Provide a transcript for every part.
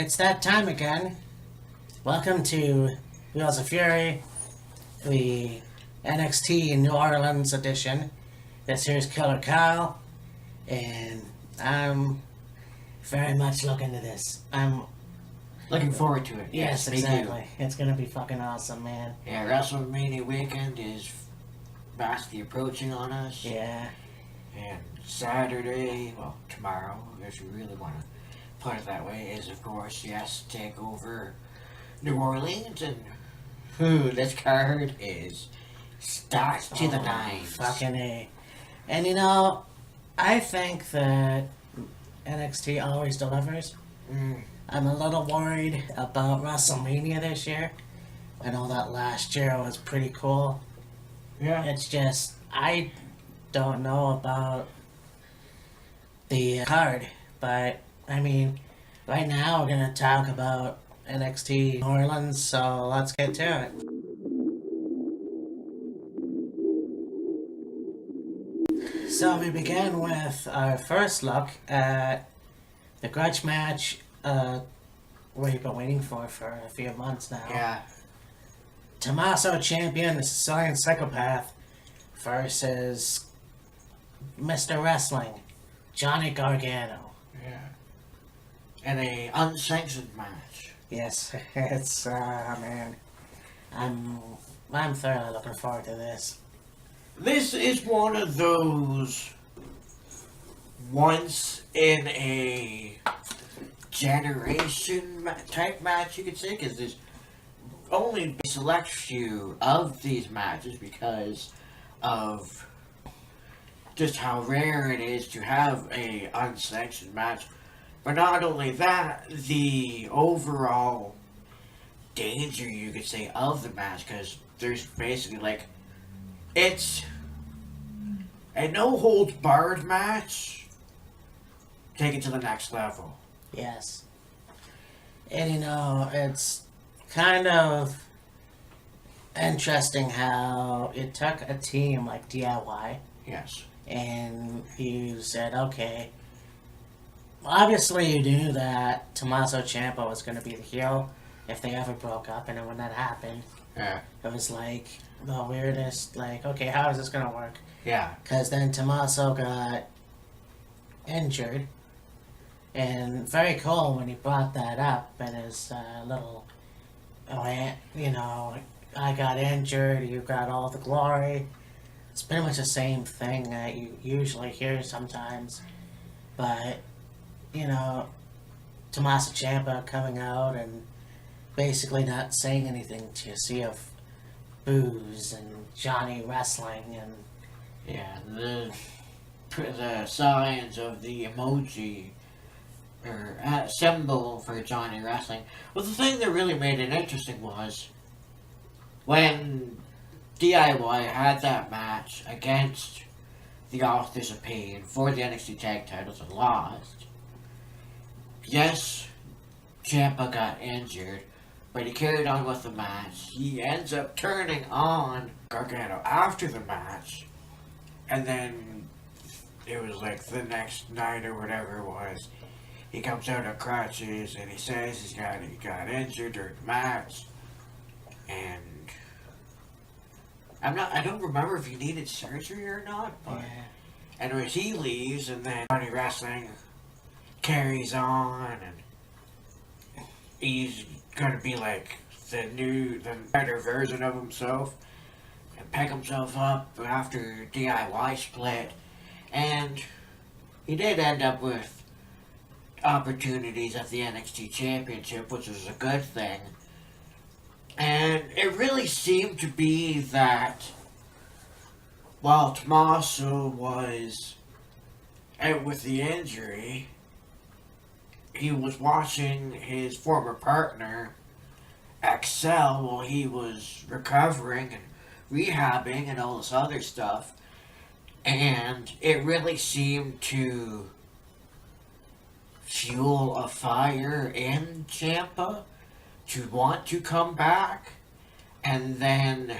It's that time again. Welcome to Wheels of Fury, the NXT New Orleans edition. This here's Killer Kyle, and I'm very much looking to this. I'm looking forward to it. Yes, exactly. It's gonna be fucking awesome, man. Yeah, WrestleMania weekend is fastly approaching on us. Yeah. And Saturday, well, tomorrow, if you really want to put it that way, is of course, yes, TAKEOVER New Orleans, and this card is stacked to the nines. Fucking A. And you know, I think that NXT always delivers. I'm a little worried about WrestleMania this year. I know that last year was pretty cool. Yeah. It's just, I don't know about the card, but I mean, right now we're gonna talk about NXT New Orleans, so let's get to it. So we begin with our first look at the grudge match we've been waiting for a few months now. Yeah. Tommaso champion, the Sicilian Psychopath, versus Mr. Wrestling, Johnny Gargano. Yeah. And a unsanctioned match. Yes, it's man, I'm thoroughly looking forward to this. This is one of those once in a generation type match, you could say, because there's only a select few of these matches because of just how rare it is to have a unsanctioned match. But not only that, the overall danger, you could say, of the match, because there's basically like, it's a no-holds-barred match taken to the next level. Yes. And you know, it's kind of interesting how it took a team like DIY. Yes. And you said, okay, obviously you knew that Tommaso Ciampa was going to be the heel if they ever broke up, and then when that happened, Yeah. it was like the weirdest, like, okay, how is this going to work? Yeah. Because then Tommaso got injured, and very cool when he brought that up in his little, you know, I got injured, you got all the glory. It's pretty much the same thing that you usually hear sometimes, but, you know, Tommaso Ciampa coming out and basically not saying anything to a sea of boos and Johnny wrestling and... Yeah, the signs of the emoji or symbol for Johnny wrestling. Well, the thing that really made it interesting was when DIY had that match against the Authors of Pain for the NXT Tag Titles and lost. Yes, Ciampa got injured, but he carried on with the match. He ends up turning on Gargano after the match, and then it was like the next night or whatever it was, he comes out of crutches and he says he got injured during the match, and I don't remember if he needed surgery or not, but anyways, he leaves, and then Johnny Wrestling carries on, and he's gonna be like the better version of himself, and pick himself up after DIY split, and he did end up with opportunities at the NXT Championship, which was a good thing. And it really seemed to be that while Tommaso was out with the injury, he was watching his former partner excel while he was recovering and rehabbing and all this other stuff. And it really seemed to fuel a fire in Ciampa to want to come back and then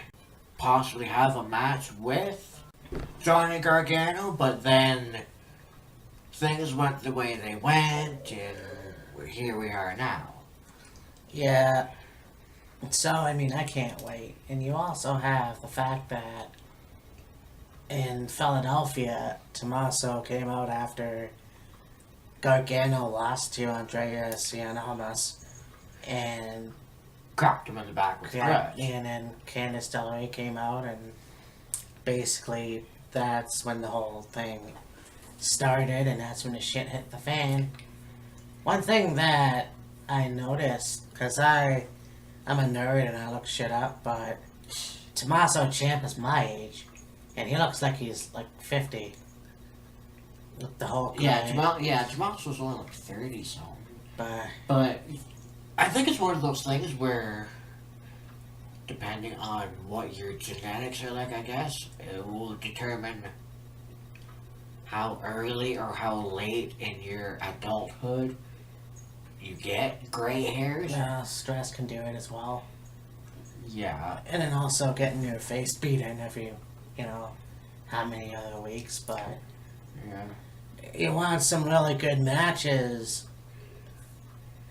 possibly have a match with Johnny Gargano, but then things went the way they went, and here we are now. Yeah. So, I mean, I can't wait. And you also have the fact that in Philadelphia, Tommaso came out after Gargano lost to Andreas Giannomas. And Cracked him in the back with yeah, grudge. and then Candice LeRae came out, and basically that's when the whole thing started, and that's when the shit hit the fan. One thing that I noticed, because I'm a nerd and I look shit up, but Tommaso Ciampa is my age, and he looks like he's like 50. With the whole Tommaso was only like 30 something. But But I think it's one of those things where, depending on what your genetics are like, I guess, it will determine how early or how late in your adulthood you get gray hairs. stress can do it as well. Yeah. And then also getting your face beat in every, how many other weeks. But Yeah. you want some really good matches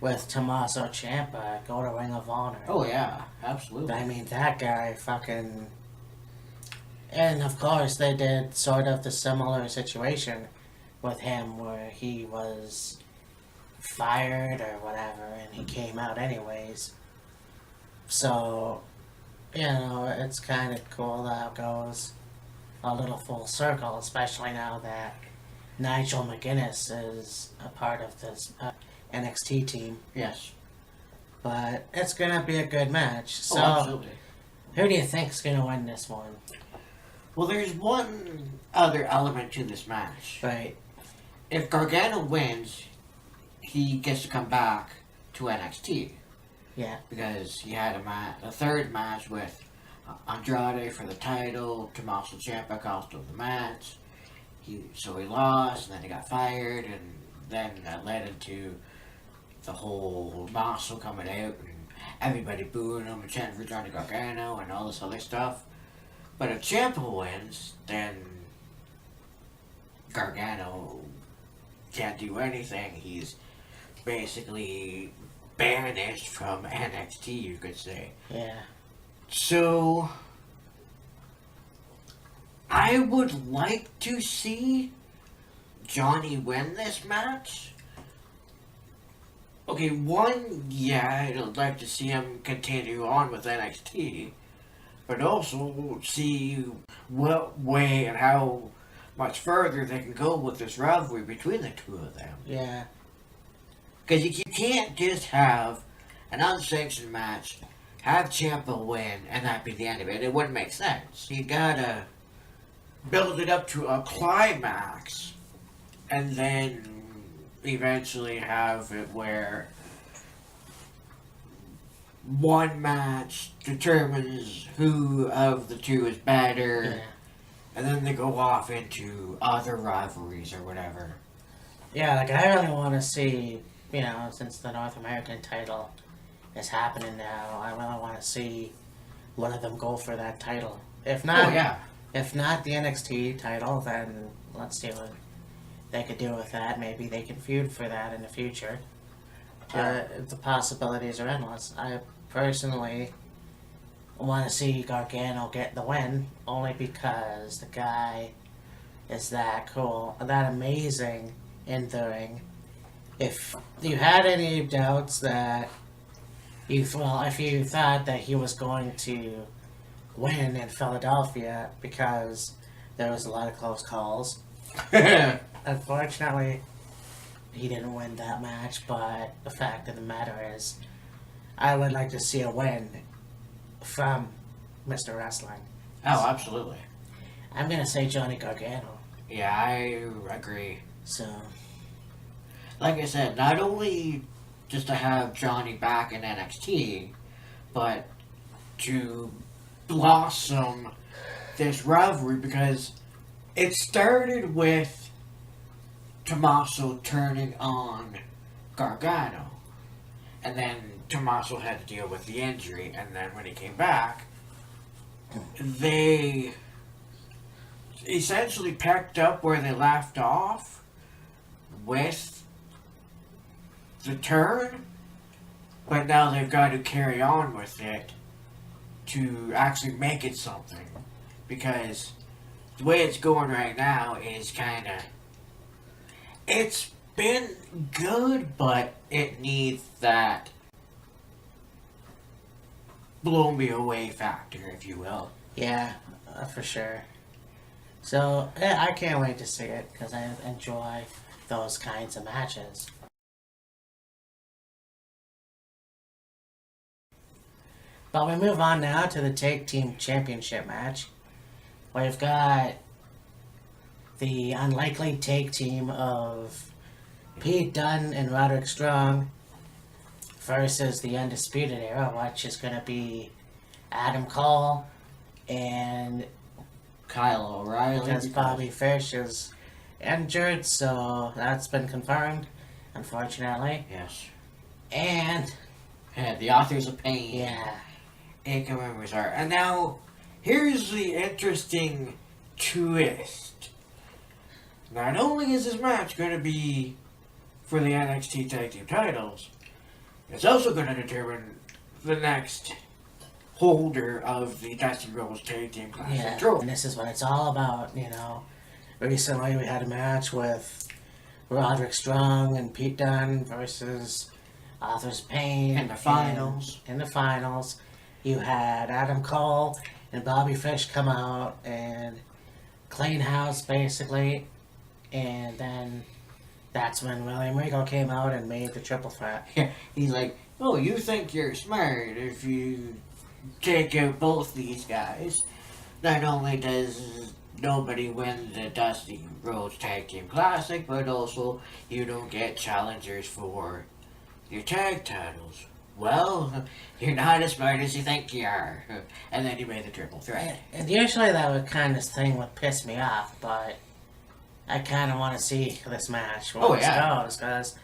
with Tommaso Ciampa, go to Ring of Honor. Oh, yeah. Absolutely. I mean, that guy fucking... And of course, they did sort of the similar situation with him where he was fired or whatever, and he came out anyways. So, it's kind of cool that it goes a little full circle, especially now that Nigel McGuinness is a part of this NXT team. Yes. But it's going to be a good match. So, Absolutely. who do you think's going to win this one? Well, there's one other element to this match. Right. If Gargano wins, he gets to come back to NXT. Yeah. Because he had a third match with Andrade for the title. Tommaso Ciampa cost him the match. So he lost, and then he got fired, and then that led into the whole Tommaso coming out and everybody booing him and chanting for Johnny Gargano and all this other stuff. But if Ciampa wins, then Gargano can't do anything. He's basically banished from NXT, you could say. Yeah. So, I would like to see Johnny win this match. Okay, I'd like to see him continue on with NXT, but also see what way and how much further they can go with this rivalry between the two of them. Yeah. Because you can't just have an unsanctioned match, have Ciampa win, and that be the end of it. It wouldn't make sense. You gotta build it up to a climax, and then eventually have it where one match determines who of the two is better, Yeah. and then they go off into other rivalries or whatever. Yeah, like I really want to see, since the North American title is happening now, I really want to see one of them go for that title. If not, if not the NXT title, then let's see what they could do with that. Maybe they can feud for that in the future. The possibilities are endless. I personally want to see Gargano get the win, only because the guy is that cool, that amazing in the ring. If you had any doubts that if you thought that he was going to win in Philadelphia because there was a lot of close calls, unfortunately, he didn't win that match. But the fact of the matter is, I would like to see a win from Mr. Wrestling. Oh, absolutely. I'm gonna say Johnny Gargano. Yeah, I agree. So, Like I said, not only just to have Johnny back in NXT, but to blossom this rivalry, because it started with Tommaso turning on Gargano, and then Tommaso had to deal with the injury, and then when he came back, they essentially picked up where they left off with the turn, But now they've got to carry on with it to actually make it something. Because the way it's going right now is kind of... It's been good, but it needs that blow me away factor, if you will. Yeah, for sure. So, yeah, I can't wait to see it because I enjoy those kinds of matches. But we move on now to the Tag Team Championship match. We've got the unlikely tag team of Pete Dunne and Roderick Strong versus the Undisputed Era, which is going to be Adam Cole and Kyle O'Reilly. because Bobby Fish is injured, so that's been confirmed, unfortunately. Yes. And The Authors of Pain. yeah, Takeovers are. And now, here's the interesting twist. Not only is this match going to be for the NXT Tag Team titles, it's also going to determine the next holder of the Dusty Rhodes Tag Team Classic yeah, trophy. and this is what it's all about, you know. Recently we had a match with Roderick Strong and Pete Dunne versus Authors of Pain. In the finals. In the finals, you had Adam Cole and Bobby Fish come out and clean house, basically. And then that's when William Regal came out and made the triple threat. He's like, oh, you think you're smart if you take out both these guys. Not only does nobody win the Dusty Rhodes Tag Team Classic, but also you don't get challengers for your tag titles. Well, you're not as smart as you think you are. And then you made the triple threat. And usually that would kind of thing would piss me off, but I kind of want to see this match where this goes, because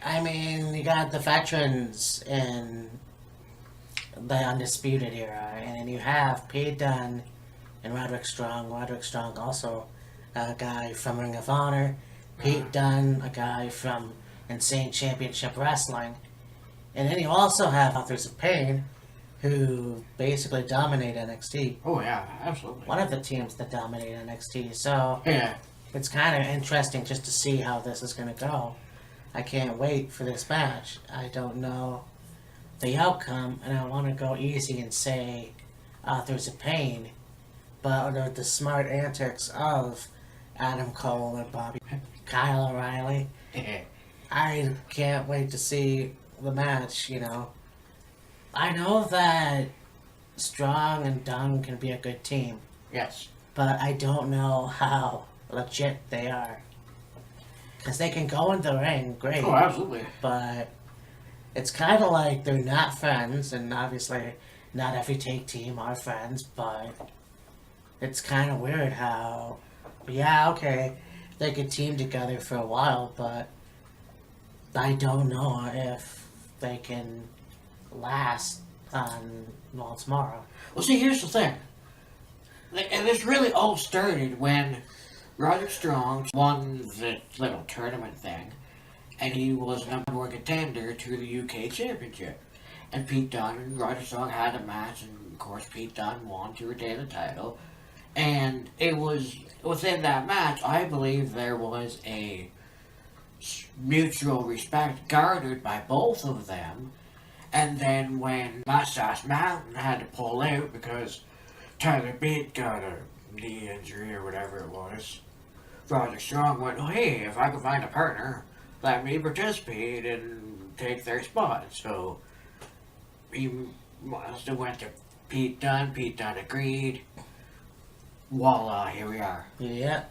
I mean, you got the veterans in the Undisputed Era, and then you have Pete Dunne and Roderick Strong. Roderick Strong also a guy from Ring of Honor. Pete Dunne, a guy from Insane Championship Wrestling. And then you also have Authors of Pain, who basically dominate NXT. Oh, yeah, absolutely. One of the teams that dominate NXT. So Yeah. it's kind of interesting just to see how this is going to go. I can't wait for this match. I don't know the outcome, and I want to go easy and say Authors of Pain. But under the smart antics of Adam Cole and Kyle O'Reilly, I can't wait to see the match, you know. I know that Strong and Dunn can be a good team, Yes. but I don't know how legit they are. Because they can go in the ring, great, Oh, absolutely. but it's kind of like they're not friends, and obviously not every take team are friends, but it's kind of weird how, yeah, okay, they could team together for a while, but I don't know if they can last on, well, tomorrow. Well, see, here's the thing. And this really all started when Roderick Strong won the little tournament thing, and he was number one contender to the UK Championship. And Pete Dunne and Roderick Strong had a match, and of course Pete Dunne won to retain the title. And it was within that match, I believe there was a mutual respect garnered by both of them. And then when Mustache Mountain had to pull out because Tyler Bate got a knee injury or whatever it was, Roderick Strong went, oh, hey, if I can find a partner, let me participate and take their spot. So he must have went to Pete Dunne. Pete Dunne agreed. Voila, here we are. Yeah.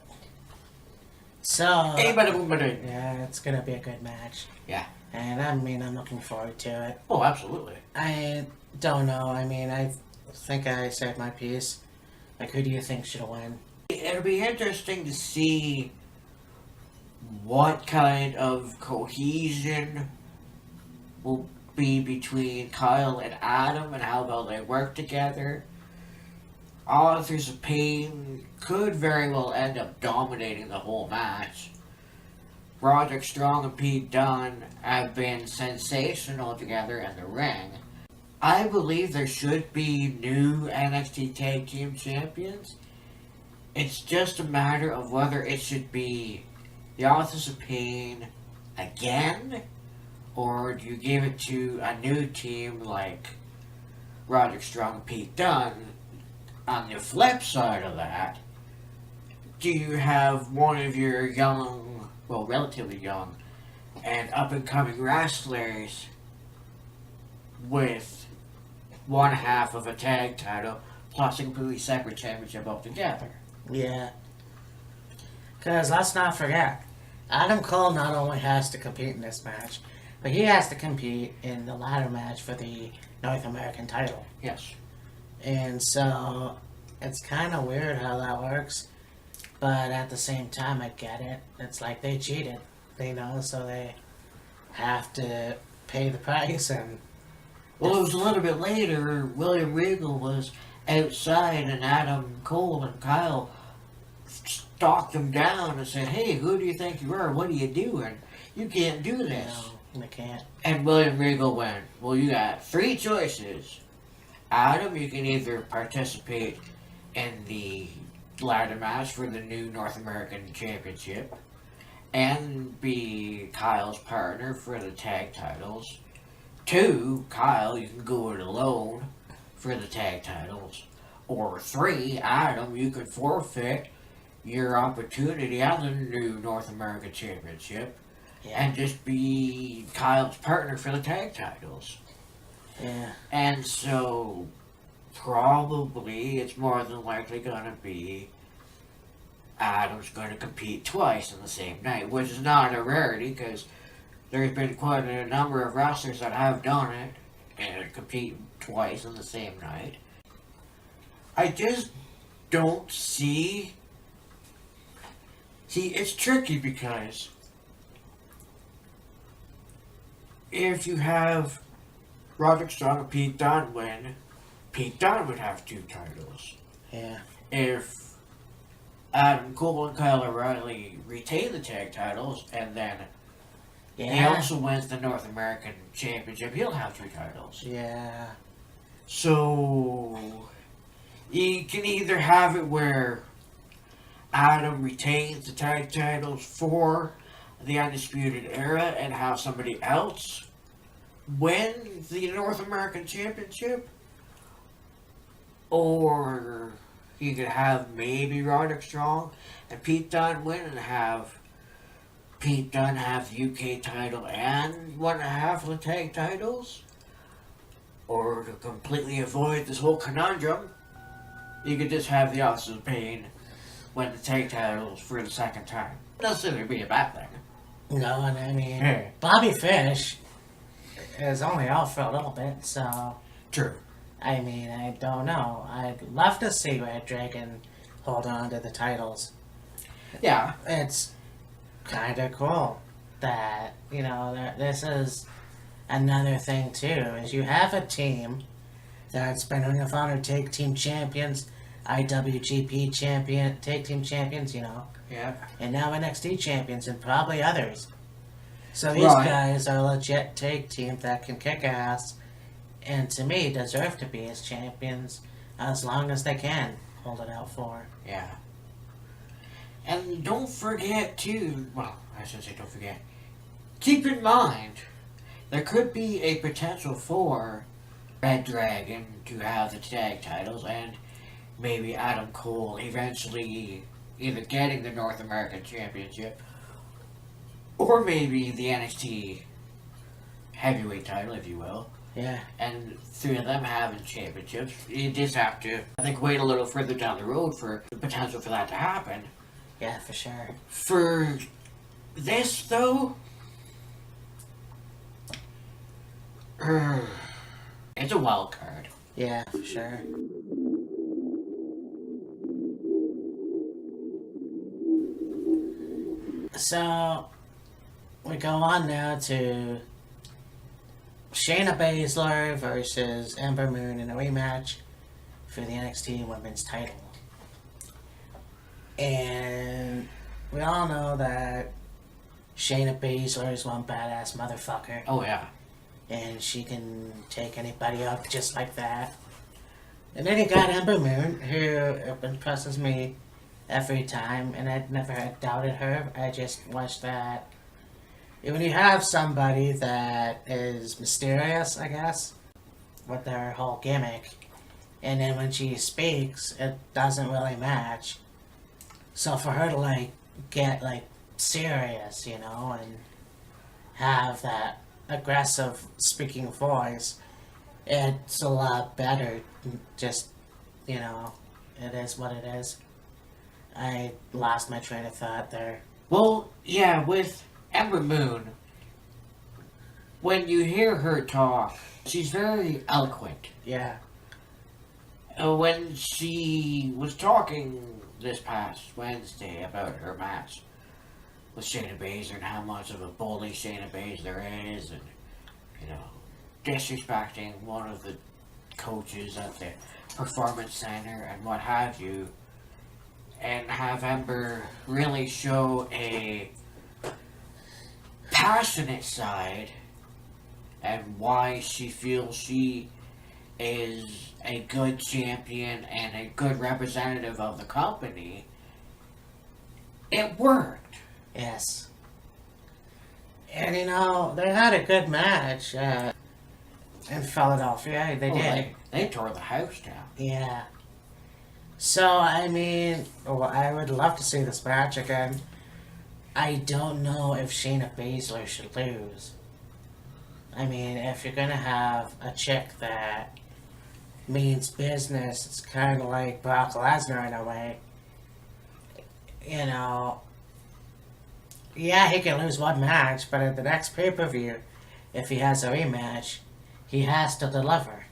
So, yeah, it's gonna be a good match. Yeah. And I mean, I'm looking forward to it. Oh, absolutely. I don't know. I mean, I think I said my piece. Like, who do you think should win? It'll be interesting to see what kind of cohesion will be between Kyle and Adam and how well they work together. Authors of Pain could very well end up dominating the whole match, Roderick Strong and Pete Dunne have been sensational together in the ring. I believe there should be new NXT Tag Team Champions. It's just a matter of whether it should be the Authors of Pain again, or do you give it to a new team like Roderick Strong and Pete Dunne? On the flip side of that, do you have one of your young, well, relatively young, and up-and-coming wrestlers with one half of a tag title plus a completely separate championship altogether? Yeah. Because let's not forget, Adam Cole not only has to compete in this match, but he has to compete in the ladder match for the North American title. Yes. And so, it's kind of weird how that works. But at the same time, I get it. It's like they cheated, so they have to pay the price. And well, it was a little bit later. William Regal was outside, and Adam Cole and Kyle stalked him down and said, "Hey, who do you think you are? What are you doing? You can't do this." No, they can't. And William Regal went, "Well, you got three choices. Adam, you can either participate in the ladder match for the new North American Championship and be Kyle's partner for the tag titles. Two, Kyle, you can go it alone for the tag titles. Or three, Adam, you can forfeit your opportunity on the new North American Championship and just be Kyle's partner for the tag titles." Yeah. And so, probably, it's more than likely going to be Adam's going to compete twice in the same night, which is not a rarity because there's been quite a number of wrestlers that have done it and compete twice in the same night. I just don't see... See, it's tricky because if you have Roderick Strong and Pete Dunne win, Pete Dunne would have two titles. Yeah. If Adam Cole and Kyle O'Reilly retain the tag titles, and then he also wins the North American Championship, he'll have two titles. Yeah. So, you can either have it where Adam retains the tag titles for the Undisputed Era and have somebody else win the North American Championship, or you could have maybe Roderick Strong and Pete Dunne win and have Pete Dunne have the UK title and one and a half of the tag titles. Or to completely avoid this whole conundrum, you could just have the Authors of Pain win the tag titles for the second time. Doesn't necessarily be a bad thing. No, and I mean, Bobby Fish is only out for a little bit, so... True. I mean, I don't know. I'd love to see Red Dragon hold on to the titles. Yeah. It's kind of cool that, this is another thing, too, is you have a team that's been Ring of Honor Tag Team Champions, IWGP Champion, Tag Team Champions, Yeah. and now NXT Champions, and probably others. So these guys are a legit tag team that can kick ass, and to me, deserve to be as champions as long as they can hold it out for. Yeah. And don't forget, too, well, I shouldn't say don't forget, keep in mind, there could be a potential for Red Dragon to have the tag titles, and maybe Adam Cole eventually either getting the North American Championship, or maybe the NXT heavyweight title, if you will. Yeah. And three of them having championships. You just have to, I think, wait a little further down the road for the potential for that to happen. Yeah, for sure. For this, though, it's a wild card. Yeah, for sure. So, we go on now to Shayna Baszler versus Ember Moon in a rematch for the NXT Women's title. And we all know that Shayna Baszler is one badass motherfucker. Oh, yeah. And she can take anybody out just like that. And then you got Ember Moon, who impresses me every time, and I'd never had doubted her. I just wish that when you have somebody that is mysterious, I guess, with their whole gimmick, and then when she speaks, it doesn't really match. So for her to like get like serious, you know, and have that aggressive speaking voice, it's a lot better. Just, you know, it is what it is. I lost my train of thought there. Well, yeah, with Ember Moon, when you hear her talk, she's very eloquent. Yeah. When she was talking this past Wednesday about her match with Shayna Baszler and how much of a bully Shayna Baszler is, and, you know, disrespecting one of the coaches at the Performance Center and what have you, and have Ember really show a passionate side and why she feels she is a good champion and a good representative of the company, it worked. Yes. And you know, they had a good match in Philadelphia. They did. They tore the house down. Yeah. So, I mean, I would love to see this match again. I don't know if Shayna Baszler should lose. I mean, if you're gonna have a chick that means business, it's kind of like Brock Lesnar in a way. You know, yeah, he can lose one match, but at the next pay-per-view, if he has a rematch, he has to deliver.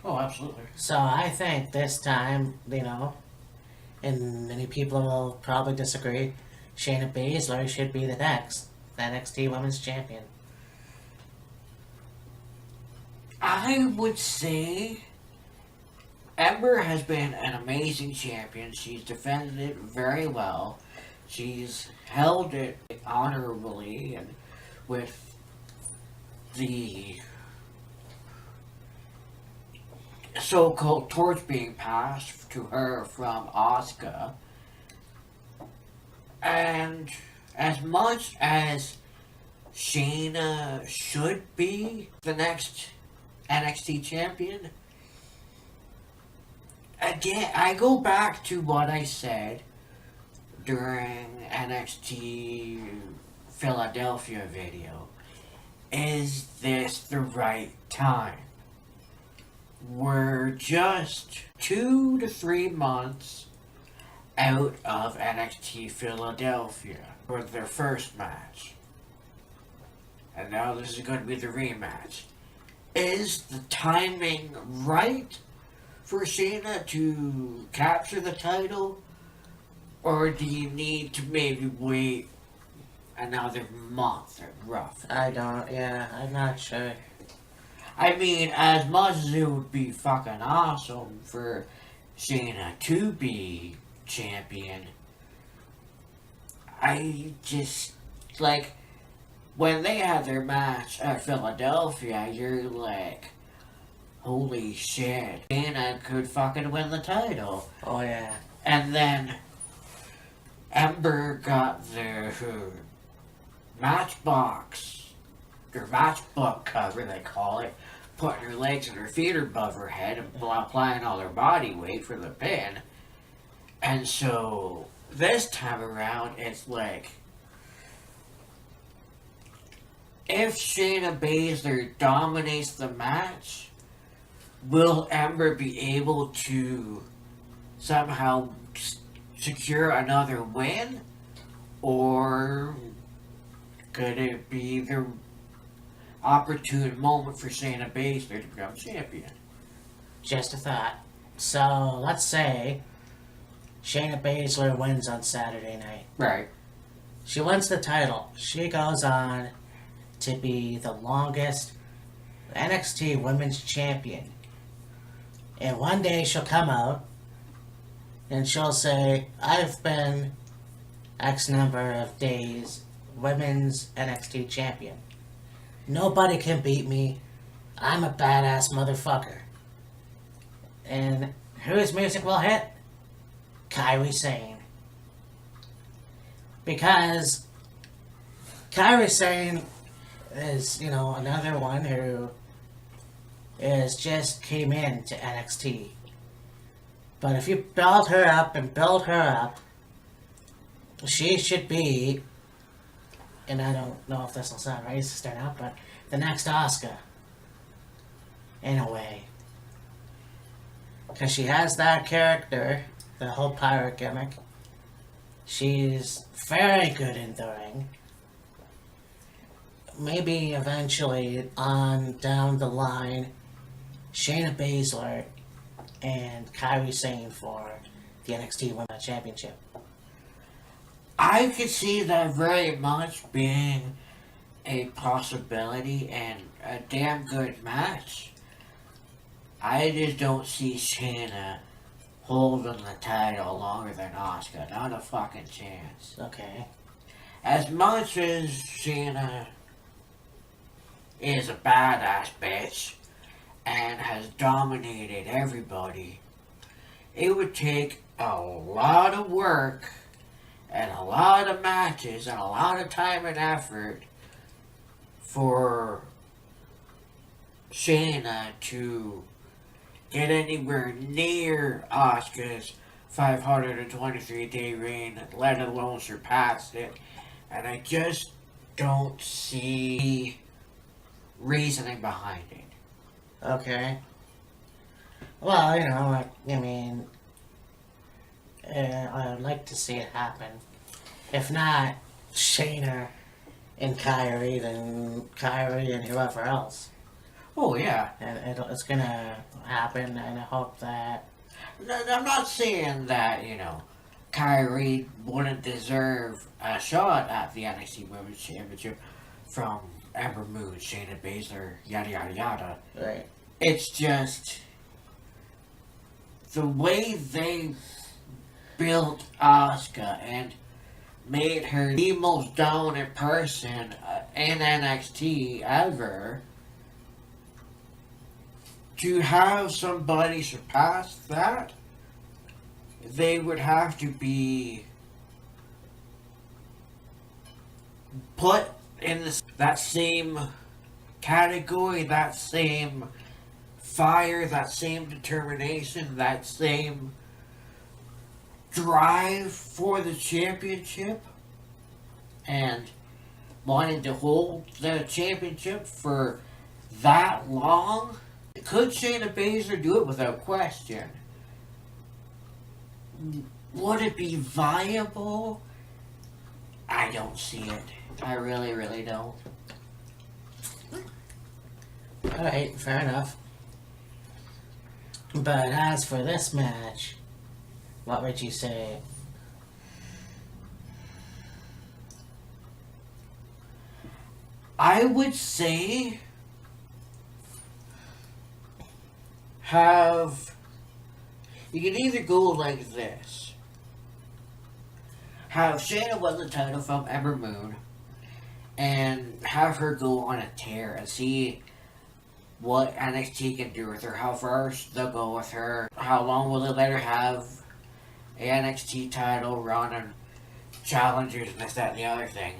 Oh, absolutely. So I think this time, you know, and many people will probably disagree, Shayna Baszler should be the next NXT Women's Champion. I would say Ember has been an amazing champion. She's defended it very well. She's held it honorably and with the so-called torch being passed to her from Asuka. And as much as Shayna should be the next NXT champion, again, I go back to what I said during NXT Philadelphia video. Is this the right time? We're just 2 to 3 months out of NXT Philadelphia for their first match. And now this is going to be the rematch. Is the timing right for Shayna to capture the title? Or do you need to maybe wait another month or rough? I'm not sure. I mean, as much as it would be fucking awesome for Shayna to be champion, I just, like, when they had their match at Philadelphia, you're like, holy shit, Shayna could fucking win the title. Oh, yeah. And then Ember got their matchbox, their matchbook cover, they call it, putting her legs and her feet above her head and applying all her body weight for the pin. And so this time around, it's like, if Shayna Baszler dominates the match, will Ember be able to somehow secure another win? Or could it be the opportune moment for Shayna Baszler to become champion? Just a thought. So, let's say Shayna Baszler wins on Saturday night. Right. She wins the title. She goes on to be the longest NXT Women's Champion. And one day she'll come out and she'll say, I've been X number of days Women's NXT Champion. Nobody can beat me. I'm a badass motherfucker. And whose music will hit? Kairi Sane. Because Kairi Sane is, another one who just came into NXT. But if you build her up, she should be, and I don't know if this will sound racist to start out, but the next Asuka. In a way. Because she has that character, the whole pirate gimmick. She's very good in the ring. Maybe eventually on down the line, Shayna Baszler and Kairi Sane for the NXT Women's Championship. I could see that very much being a possibility and a damn good match. I just don't see Shayna holding the title longer than Asuka. Not a fucking chance. Okay. As much as Shayna is a badass bitch and has dominated everybody, it would take a lot of work and a lot of matches and a lot of time and effort for Shayna to get anywhere near Asuka's 523-day reign, let alone surpass it. And I just don't see reasoning behind it. Okay. Well, I would like to see it happen. If not Shayna and Kairi, then Kairi and whoever else. Oh, yeah. And it's gonna happen, and I hope that... No, I'm not saying that, Kyrie wouldn't deserve a shot at the NXT Women's Championship from Ember Moon, Shayna Baszler, yada yada yada. Right. It's just the way they built Asuka and made her the most dominant person in NXT ever. To have somebody surpass that, they would have to be put in that same category, that same fire, that same determination, that same drive for the championship, and wanting to hold the championship for that long. Could Shayna Baszler do it? Without question. Would it be viable? I don't see it. I really, really don't. Alright, fair enough. But as for this match, what would you say? I would say you can either go like this. Have Shayna win the title from Ember Moon and have her go on a tear and see what NXT can do with her, how far they'll go with her, how long will they let her have a NXT title run and challengers and this, that, and the other thing.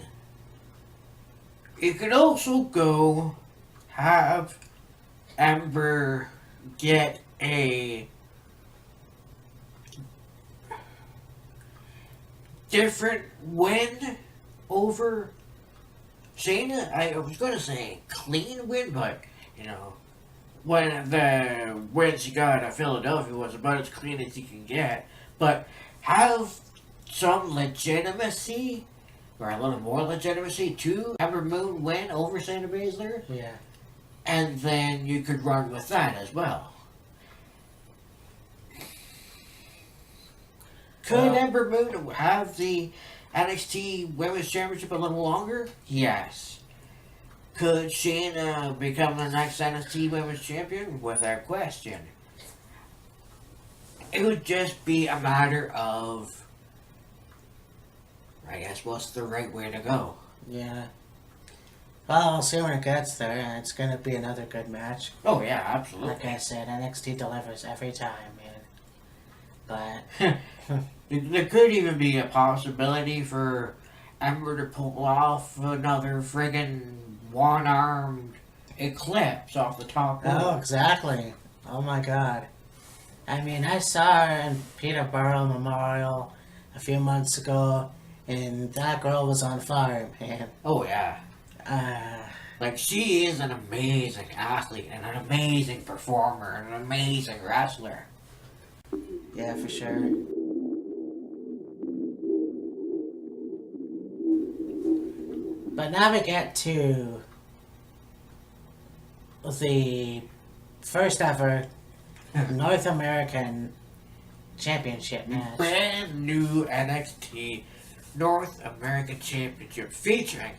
You could also go have Ember get a different win over Shayna. I was going to say clean win, but when the win she got at Philadelphia was about as clean as you can get, but have some legitimacy, or a little more legitimacy, to Ember Moon win over Shayna Baszler. Yeah. And then you could run with that as well. Could Ember Moon have the NXT Women's Championship a little longer? Yes. Could Shayna become the next NXT Women's Champion? Without question. It would just be a matter of, I guess, what's the right way to go? Yeah. Well, we'll see when it gets there. It's going to be another good match. Oh yeah, absolutely. Like I said, NXT delivers every time, man. But There could even be a possibility for Ember to pull off another friggin' one-armed eclipse off the top rope. oh, exactly. Oh my God. I mean, I saw her in Peterborough Memorial a few months ago, and that girl was on fire, man. Oh yeah. Uh, Like, she is an amazing athlete and an amazing performer and an amazing wrestler. yeah, for sure. But now we get to the first ever North American Championship match. Brand new NXT North American Championship featuring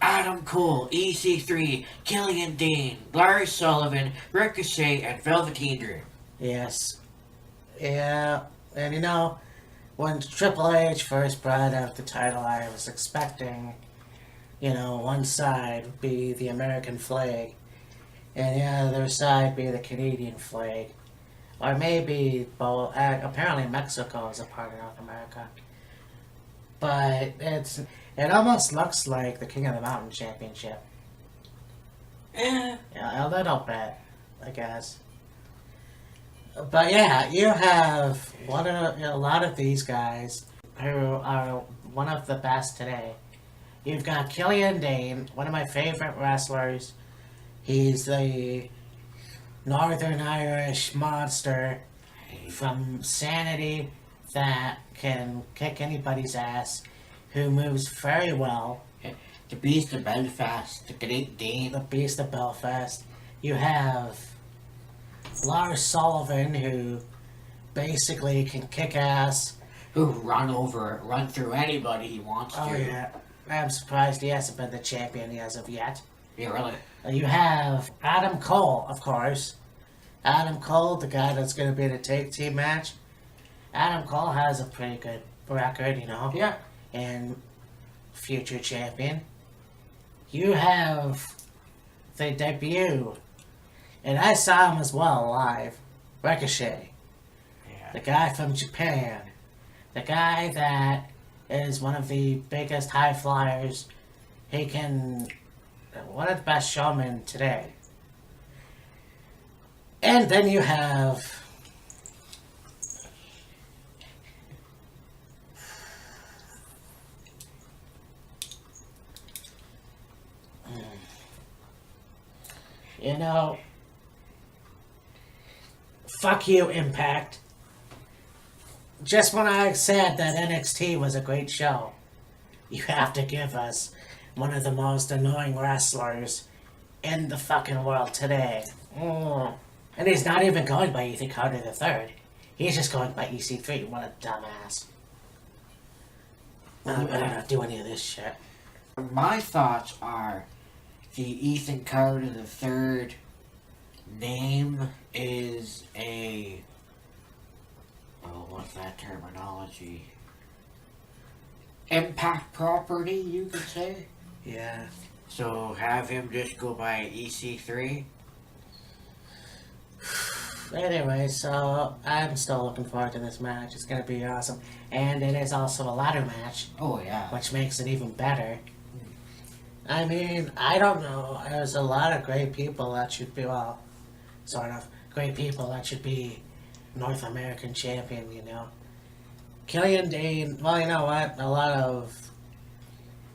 Adam Cole, EC3, Killian Dane, Larry Sullivan, Ricochet, and Velveteen Dream. Yes. Yeah, and you know, when Triple H first brought out the title, I was expecting, you know, one side would be the American flag, and the other side be the Canadian flag. Or maybe both. Apparently Mexico is a part of North America. But it almost looks like the King of the Mountain Championship. Eh. Yeah, a little bit, I guess. But yeah, you have a lot of these guys who are one of the best today. You've got Killian Dane, one of my favorite wrestlers. He's the Northern Irish monster from Sanity that can kick anybody's ass, who moves very well. The Beast of Belfast, the Great Dane. The Beast of Belfast. You have Lars Sullivan, who basically can kick ass. Who run through anybody he wants to. Oh yeah, I'm surprised he hasn't been the champion as of yet. Yeah, really. You have Adam Cole, of course. Adam Cole, the guy that's going to be in a tag team match. Adam Cole has a pretty good record, you know. Yeah. And future champion. You have the debut, and I saw him as well live. Ricochet, Yeah. the guy from Japan, the guy that is one of the biggest high flyers. He can, one of the best showmen today. And then you have you know, fuck you, Impact. Just when I said that NXT was a great show, you have to give us one of the most annoying wrestlers in the fucking world today. And he's not even going by Ethan Carter III. He's just going by EC3. What a dumbass. I don't do any of this shit. My thoughts are the Ethan Carter III name is a... Oh, what's that terminology? Impact property, you could say? Yeah. So have him just go by EC3? Anyway, so I'm still looking forward to this match. It's going to be awesome. And it is also a ladder match, Oh, yeah. which makes it even better. I mean, I don't know. There's a lot of great people that should be, well, sort of, great people that should be North American champion, you know. Killian Dane, well, you know what? A lot of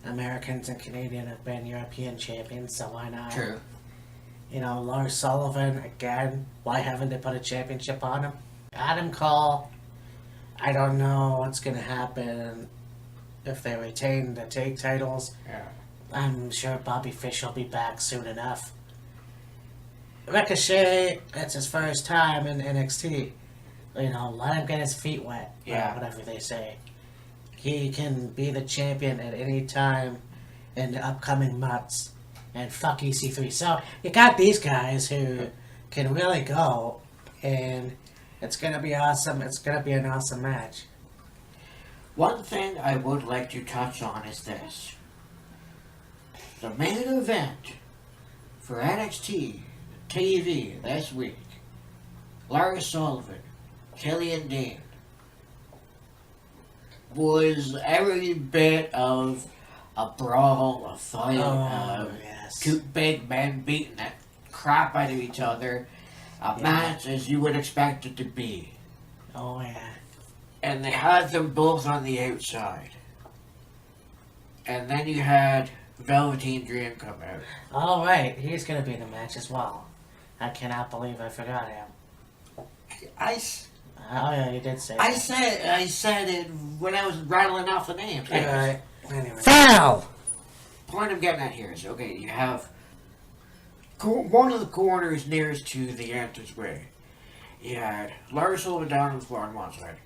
Americans and Canadian have been European champions, so why not? True. You know, Lars Sullivan, again, why haven't they put a championship on him? Adam Cole, I don't know what's going to happen if they retain the tag titles. Yeah. I'm sure Bobby Fish will be back soon enough. Ricochet, it's his first time in NXT. You know, let him get his feet wet, Yeah. or whatever they say. He can be the champion at any time in the upcoming months. And fuck EC3. So, you got these guys who can really go, and it's going to be awesome. It's going to be an awesome match. One thing I would like to touch on is this. the main event for NXT TV this week, Lars Sullivan, Killian Dane, was every bit of a brawl, a fight, yes. two big men beating the crap out of each other, a match as you would expect it to be. Oh, yeah. And they had them both on the outside. And then you had Velveteen Dream come out. All right, he's gonna be in the match as well. I cannot believe I forgot him. Oh yeah, you did say. I said it when I was rattling off the names. Alright. Anyway. Foul! Point I'm getting at here is, okay, you have one of the corners nearest to the entranceway. You had Lars Sullivan down on the floor on one side.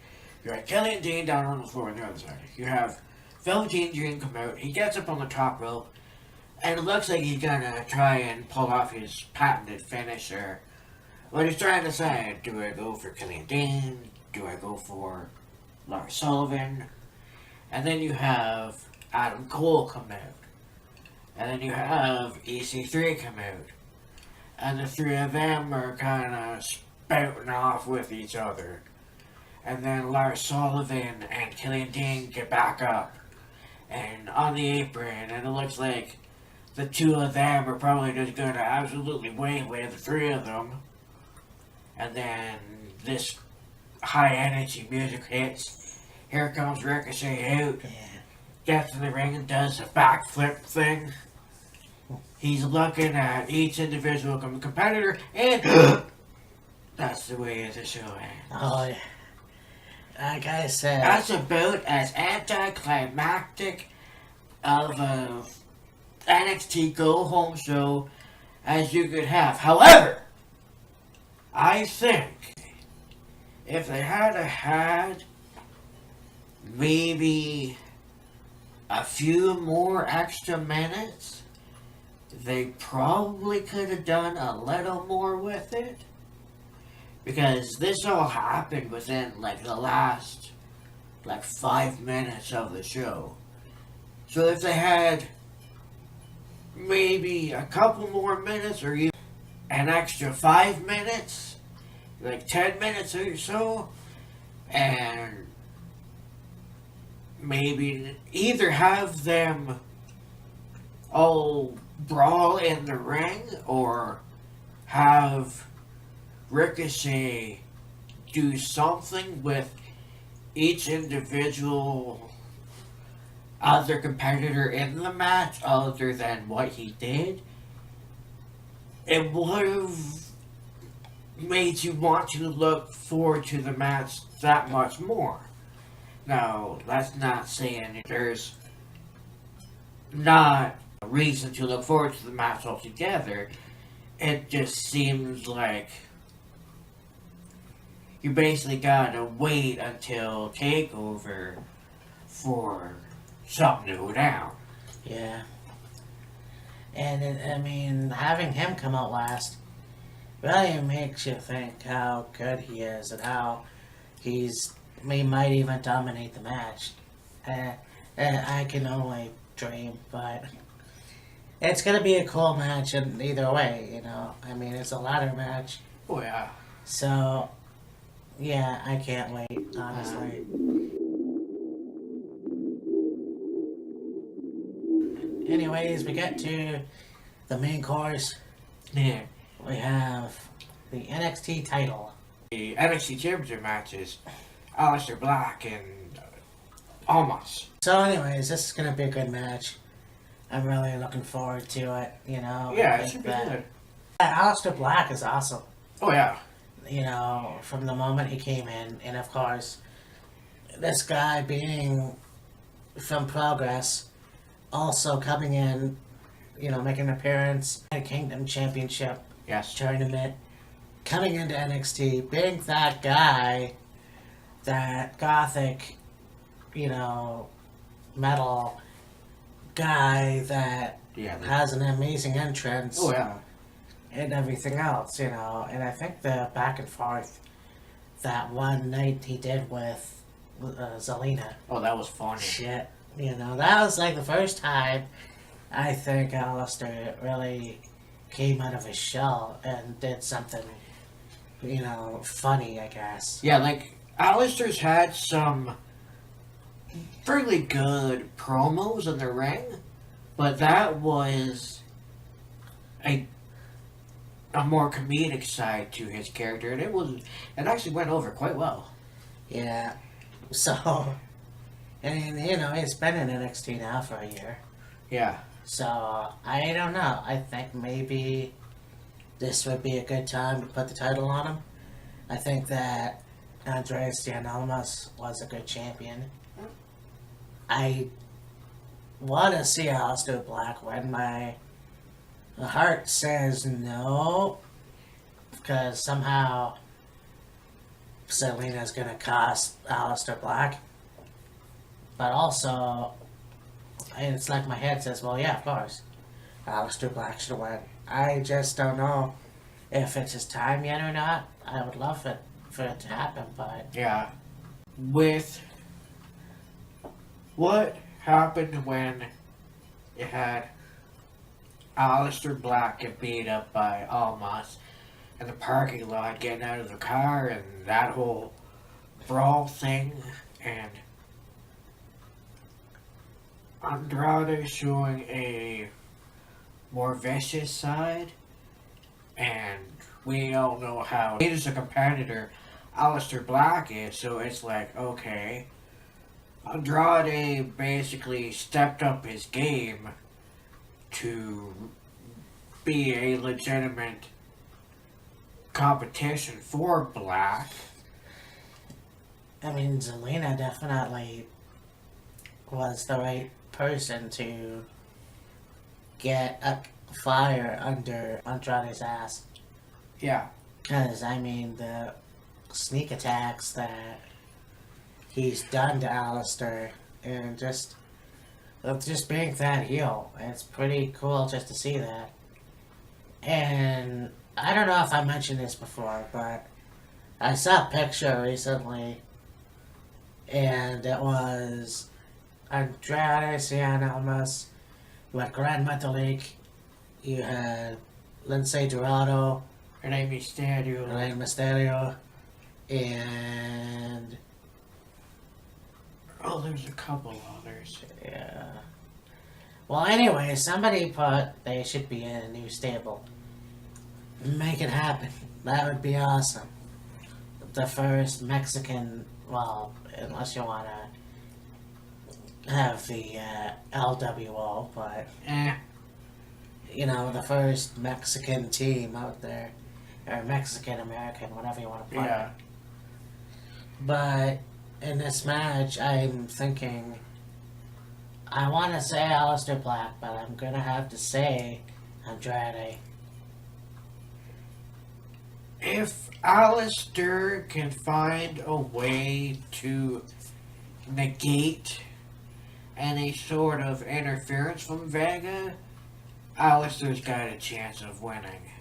You had Killian Dane down on the floor on the other side. You have Velveteen Dream come out. He gets up on the top rope, and it looks like he's gonna try and pull off his patented finisher. What he's trying to say, do I go for Killian Dane? Do I go for Lars Sullivan? And then you have Adam Cole come out. And then you have EC3 come out. And the three of them are kind of spouting off with each other. And then Lars Sullivan and Killian Dane get back up and on the apron, and it looks like the two of them are probably just going to absolutely waylay the three of them. And then this high energy music hits. Here comes Ricochet out. Gets in the ring and does a backflip thing. He's looking at each individual competitor, and that's the way the show ends. Oh yeah. Like I said, That's about as anticlimactic of a NXT go home show as you could have. However, I think if they had maybe a few more extra minutes, they probably could have done a little more with it. Because this all happened within the last 5 minutes of the show. So if they had maybe a couple more minutes or even an extra 5 minutes, 10 minutes or so, and maybe either have them all brawl in the ring or have Ricochet do something with each individual other competitor in the match other than what he did, it would have made you want to look forward to the match that much more. Now, that's not saying there's not a reason to look forward to the match altogether. It just seems like you basically gotta wait until TAKEOVer for something to go down. yeah. And having him come out last really makes you think how good he is and how he might even dominate the match. I can only dream, but it's gonna be a cool match in either way, it's a ladder match. Oh yeah. So, yeah, I can't wait, honestly. Anyways, we get to the main course. Yeah. We have the NXT title. The NXT Championship matches, Aleister Black and Almas. So anyways, this is going to be a good match. I'm really looking forward to it, Yeah, it should be good. Aleister Black is awesome. Oh yeah. From the moment he came in, and of course, this guy being from Progress, also coming in, making an appearance at a Kingdom Championship tournament, coming into NXT, being that guy, that gothic, metal guy that has an amazing entrance. Oh yeah. And everything else, and I think the back and forth that one night he did with Zelina. Oh, that was funny. Shit, that was the first time I think Alistair really came out of his shell and did something, funny, I guess. Yeah, like Alistair's had some fairly good promos in the ring, but that was a more comedic side to his character, and it actually went over quite well. Yeah. So, and he's been in NXT now for a year. Yeah. So, I don't know. I think maybe this would be a good time to put the title on him. I think that Andreas Gianalmas was a good champion. I want to see Aleister Black win. My heart says no, because somehow Zelina's going to cost Aleister Black. But also, it's like my head says, well, yeah, of course. Aleister Black should win. I just don't know if it's his time yet or not. I would love it for it to happen, but Yeah. With what happened when you had Aleister Black get beat up by Almas in the parking lot, getting out of the car, and that whole brawl thing, and Andrade showing a more vicious side, and we all know how he is a competitor Aleister Black is, so it's like, okay, Andrade basically stepped up his game to be a legitimate competition for Black. I mean, Zelina definitely was the right person to get a fire under Andrade's ass. Yeah. Because, I mean, the sneak attacks that he's done to Alistair and just being that heel, it's pretty cool just to see that. And I don't know if I mentioned this before, but I saw a picture recently, and it was Andrade Cien Almas, you had Grand Metalik, you had Lindsay Dorado, Rey Mysterio. Rey Mysterio, and Oh, there's a couple others. yeah. Well, anyway, somebody put they should be in a new stable. Make it happen. That would be awesome. The first Mexican, well, unless you want to have the LWO, but the first Mexican team out there, or Mexican American, whatever you want to put it. Yeah. But in this match, I'm thinking, I want to say Aleister Black, but I'm going to have to say Andrade. If Alistair can find a way to negate any sort of interference from Vega, Alistair's got a chance of winning.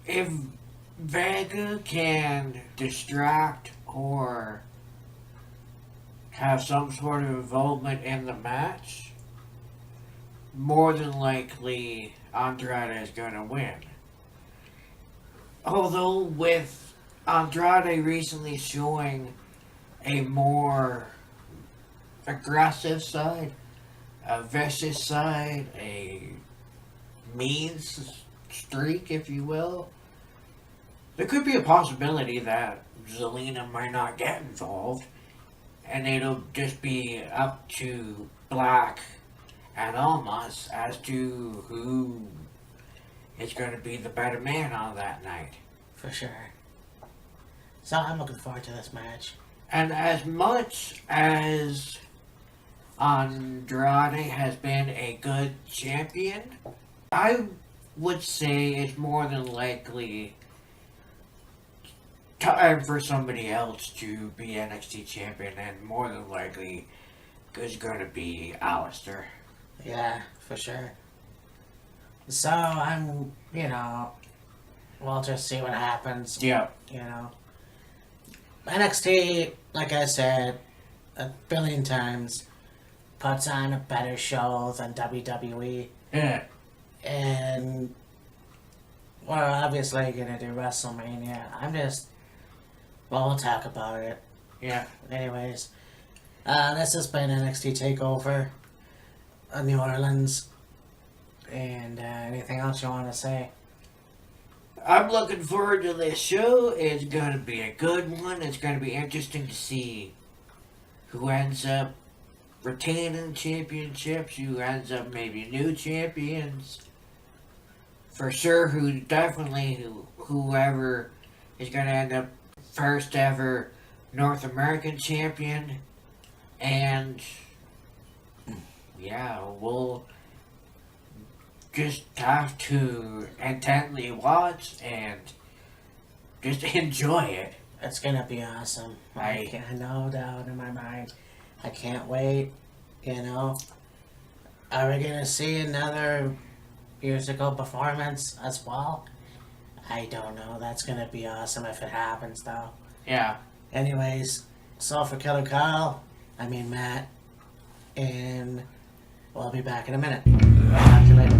If Vega can distract or have some sort of involvement in the match, more than likely Andrade is going to win. Although with Andrade recently showing a more aggressive side, a vicious side, a mean streak, if you will, there could be a possibility that Zelina might not get involved, and it'll just be up to Black and Almas as to who is going to be the better man on that night. For sure. So I'm looking forward to this match. And as much as Andrade has been a good champion, I would say it's more than likely time for somebody else to be NXT champion, and more than likely is going to be Alistair. Yeah, for sure. So I'm, we'll just see what happens. Yeah. NXT, like I said a billion times, puts on a better show than WWE. Yeah. And we're obviously gonna do WrestleMania. Well, we'll talk about it. Yeah. Anyways, this has been NXT TakeOver New Orleans. And anything else you want to say? I'm looking forward to this show. It's going to be a good one. It's going to be interesting to see who ends up retaining championships, who ends up maybe new champions. For sure, whoever is going to end up first ever North American champion. And yeah, we'll just have to intently watch and just enjoy it. It's gonna be awesome. I got no doubt in my mind. I can't wait. You know, are we gonna see another musical performance as well? I don't know. That's gonna be awesome if it happens, though. Yeah. Anyways, so for Killer Kyle, I mean Matt, and we'll be back in a minute. Talk to you later.